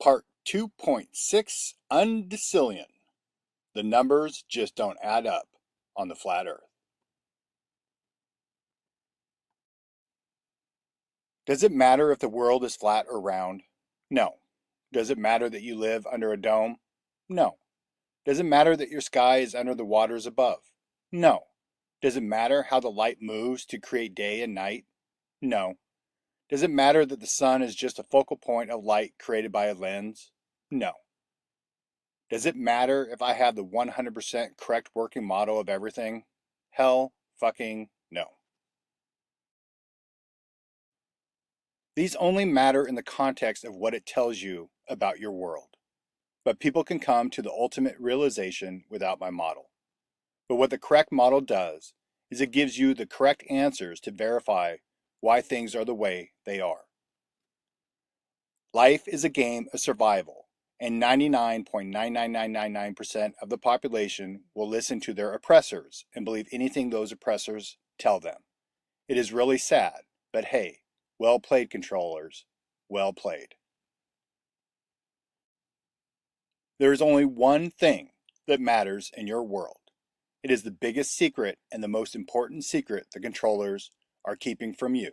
Part 2.6 Undecillion. The numbers just don't add up on the flat earth. Does it matter if the world is flat or round? No. Does it matter that you live under a dome? No. Does it matter that your sky is under the waters above? No. Does it matter how the light moves to create day and night? No. Does it matter that the sun is just a focal point of light created by a lens? No. Does it matter if I have the 100% correct working model of everything? Hell fucking no. These only matter in the context of what it tells you about your world. But people can come to the ultimate realization without my model. But what the correct model does is it gives you the correct answers to verify why things are the way they are. Life is a game of survival, and 99.99999% of the population will listen to their oppressors and believe anything those oppressors tell them. It is really sad, but hey, well played, controllers. Well played. There is only one thing that matters in your world. It is the biggest secret and the most important secret the controllers are keeping from you.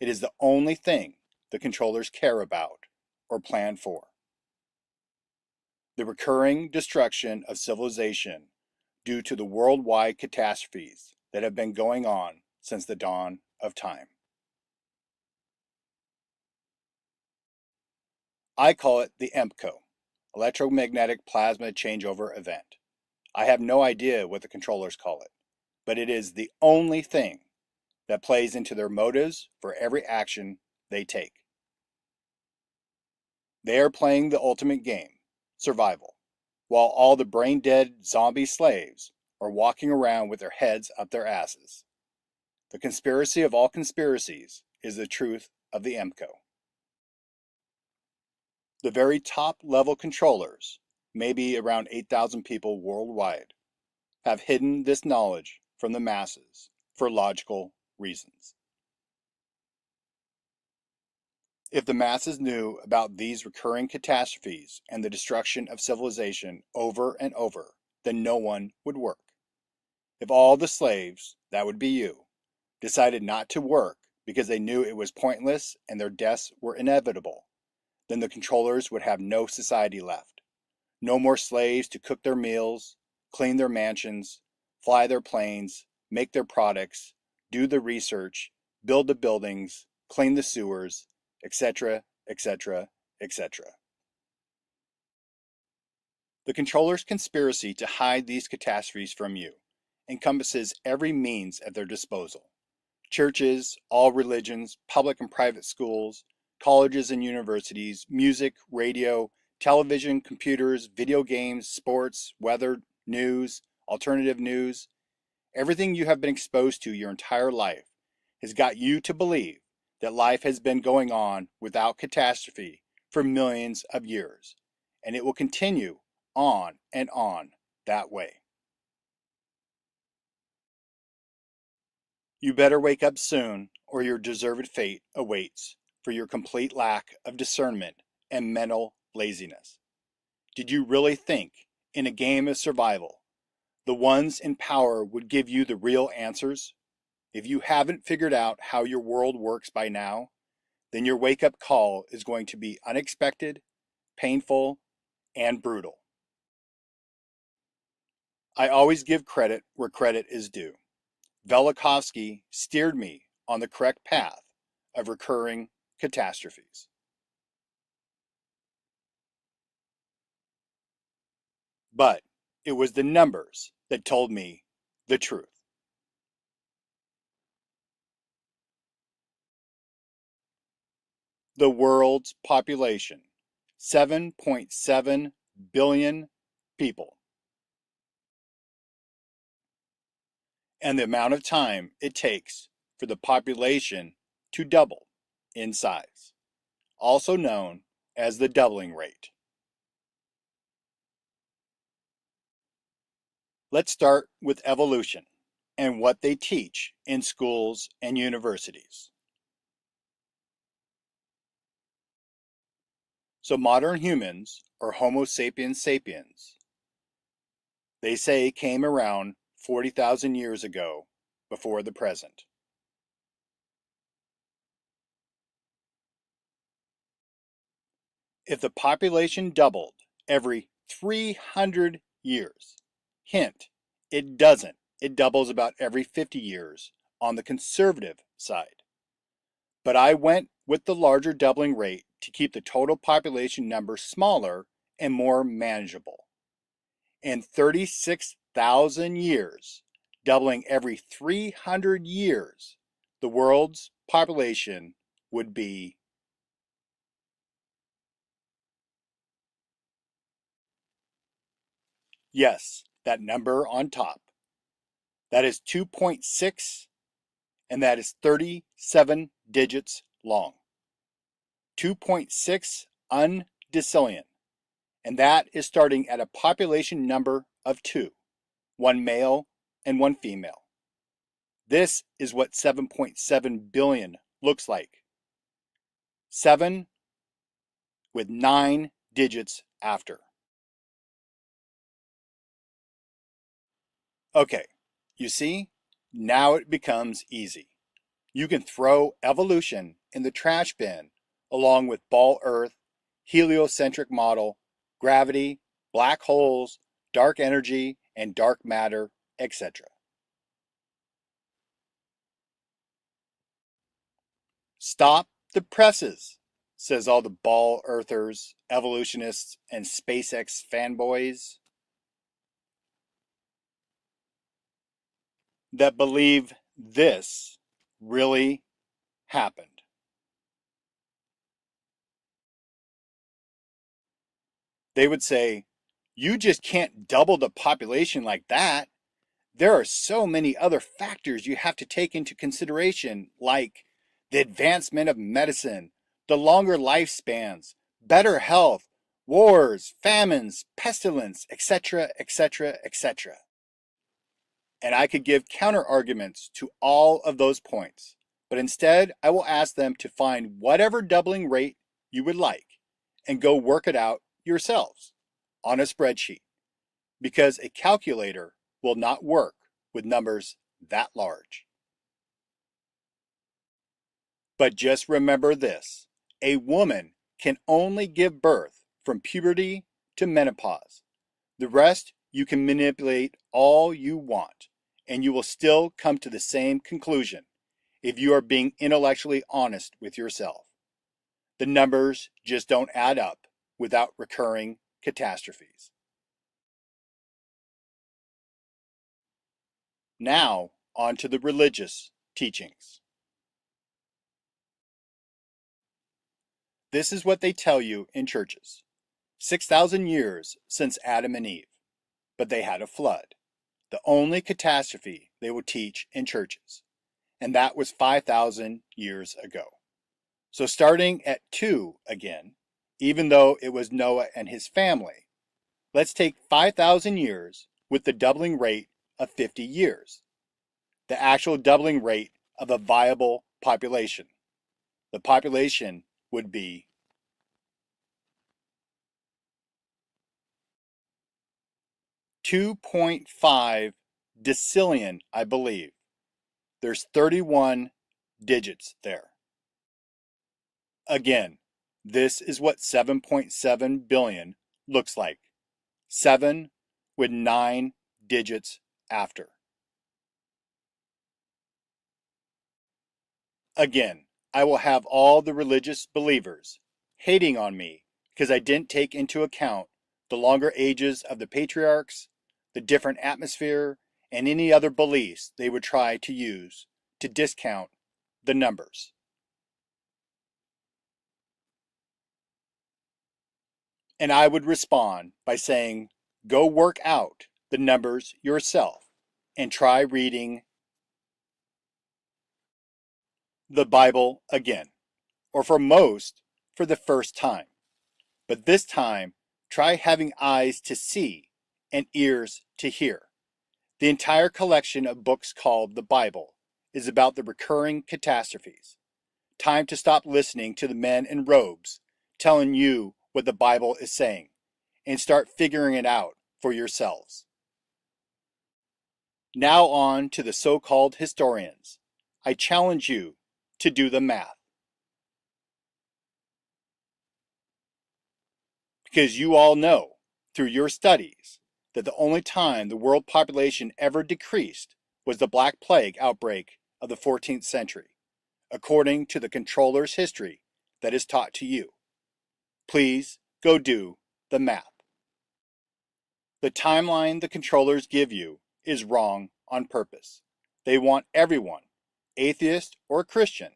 It is the only thing the controllers care about or plan for. The recurring destruction of civilization due to the worldwide catastrophes that have been going on since the dawn of time. I call it the EMPCO, Electromagnetic Plasma Changeover Event. I have no idea what the controllers call it, but it is the only thing that plays into their motives for every action they take. They are playing the ultimate game, survival, while all the brain-dead zombie slaves are walking around with their heads up their asses. The conspiracy of all conspiracies is the truth of the EMCO. The very top level controllers, maybe around 8,000 people worldwide, have hidden this knowledge from the masses for logical reasons. If the masses knew about these recurring catastrophes and the destruction of civilization over and over, then no one would work. If all the slaves, that would be you, decided not to work because they knew it was pointless and their deaths were inevitable, then the controllers would have no society left. No more slaves to cook their meals, clean their mansions, fly their planes, make their products, do the research, build the buildings, clean the sewers, etc., etc., etc. The controllers' conspiracy to hide these catastrophes from you encompasses every means at their disposal. Churches, all religions, public and private schools, colleges and universities, music, radio, television, computers, video games, sports, weather, news, alternative news. Everything you have been exposed to your entire life has got you to believe that life has been going on without catastrophe for millions of years, and it will continue on and on that way. You better wake up soon, or your deserved fate awaits for your complete lack of discernment and mental laziness. Did you really think, in a game of survival, the ones in power would give you the real answers? If you haven't figured out how your world works by now, then your wake-up call is going to be unexpected, painful, and brutal. I always give credit where credit is due. Velikovsky steered me on the correct path of recurring catastrophes. But it was the numbers that told me the truth. The world's population, 7.7 billion people, and the amount of time it takes for the population to double in size, also known as the doubling rate. Let's start with evolution and what they teach in schools and universities. So modern humans, or Homo sapiens sapiens, they say came around 40,000 years ago before the present. If the population doubled every 300 years, hint, it doesn't. It doubles about every 50 years on the conservative side. But I went with the larger doubling rate to keep the total population number smaller and more manageable. In 36,000 years, doubling every 300 years, the world's population would be, yes, that number on top. That is 2.6, and that is 37 digits long. 2.6 undecillion, and that is starting at a population number of 2, one male and one female. This is what 7.7 billion looks like. 7 with 9 digits after. Okay, you see, now it becomes easy. You can throw evolution in the trash bin along with ball earth, heliocentric model, gravity, black holes, dark energy, and dark matter, etc. Stop the presses, says all the ball earthers, evolutionists, and SpaceX fanboys that believe this really happened. They would say, you just can't double the population like that. There are so many other factors you have to take into consideration, like the advancement of medicine, the longer lifespans, better health, wars, famines, pestilence, etc., etc., etc. And I could give counter arguments to all of those points, but instead I will ask them to find whatever doubling rate you would like and go work it out yourselves on a spreadsheet, because a calculator will not work with numbers that large. But just remember this: a woman can only give birth from puberty to menopause. The rest you can manipulate all you want, and you will still come to the same conclusion if you are being intellectually honest with yourself. The numbers just don't add up without recurring catastrophes. Now, on to the religious teachings. This is what they tell you in churches. 6,000 years since Adam and Eve, but they had a flood, the only catastrophe they will teach in churches, and that was 5,000 years ago. So starting at 2 again, even though it was Noah and his family, let's take 5,000 years with the doubling rate of 50 years, the actual doubling rate of a viable population. The population would be 2.5 decillion, I believe. There's 31 digits there. Again, this is what 7.7 billion looks like. 7 with 9 digits after. Again, I will have all the religious believers hating on me because I didn't take into account the longer ages of the patriarchs, the different atmosphere, and any other beliefs they would try to use to discount the numbers. And I would respond by saying, go work out the numbers yourself and try reading the Bible again, or for most, for the first time. But this time, try having eyes to see and ears to hear. The entire collection of books called the Bible is about the recurring catastrophes. Time to stop listening to the men in robes telling you what the Bible is saying and start figuring it out for yourselves. Now on to the so-called historians. I challenge you to do the math. Because you all know, through your studies, that the only time the world population ever decreased was the Black Plague outbreak of the 14th century, according to the controller's history that is taught to you. Please go do the math. The timeline the controllers give you is wrong on purpose. They want everyone, atheist or Christian,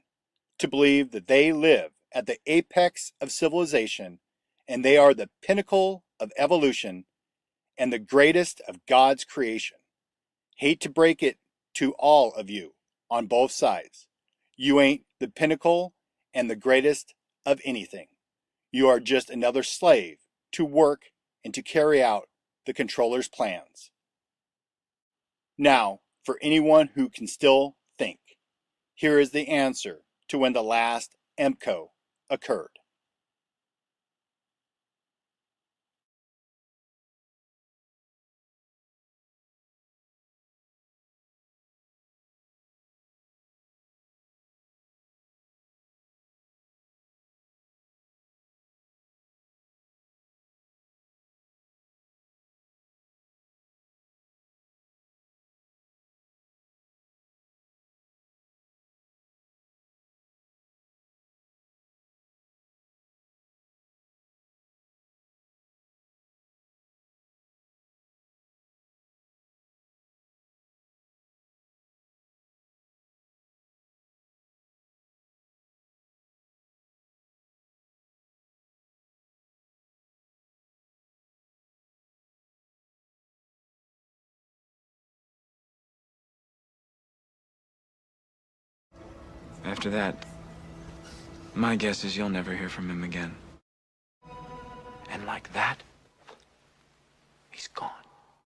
to believe that they live at the apex of civilization and they are the pinnacle of evolution and the greatest of God's creation. Hate to break it to all of you on both sides. You ain't the pinnacle and the greatest of anything. You are just another slave to work and to carry out the controller's plans. Now, for anyone who can still think, here is the answer to when the last EMCO occurred. After that, my guess is you'll never hear from him again. And like that, he's gone.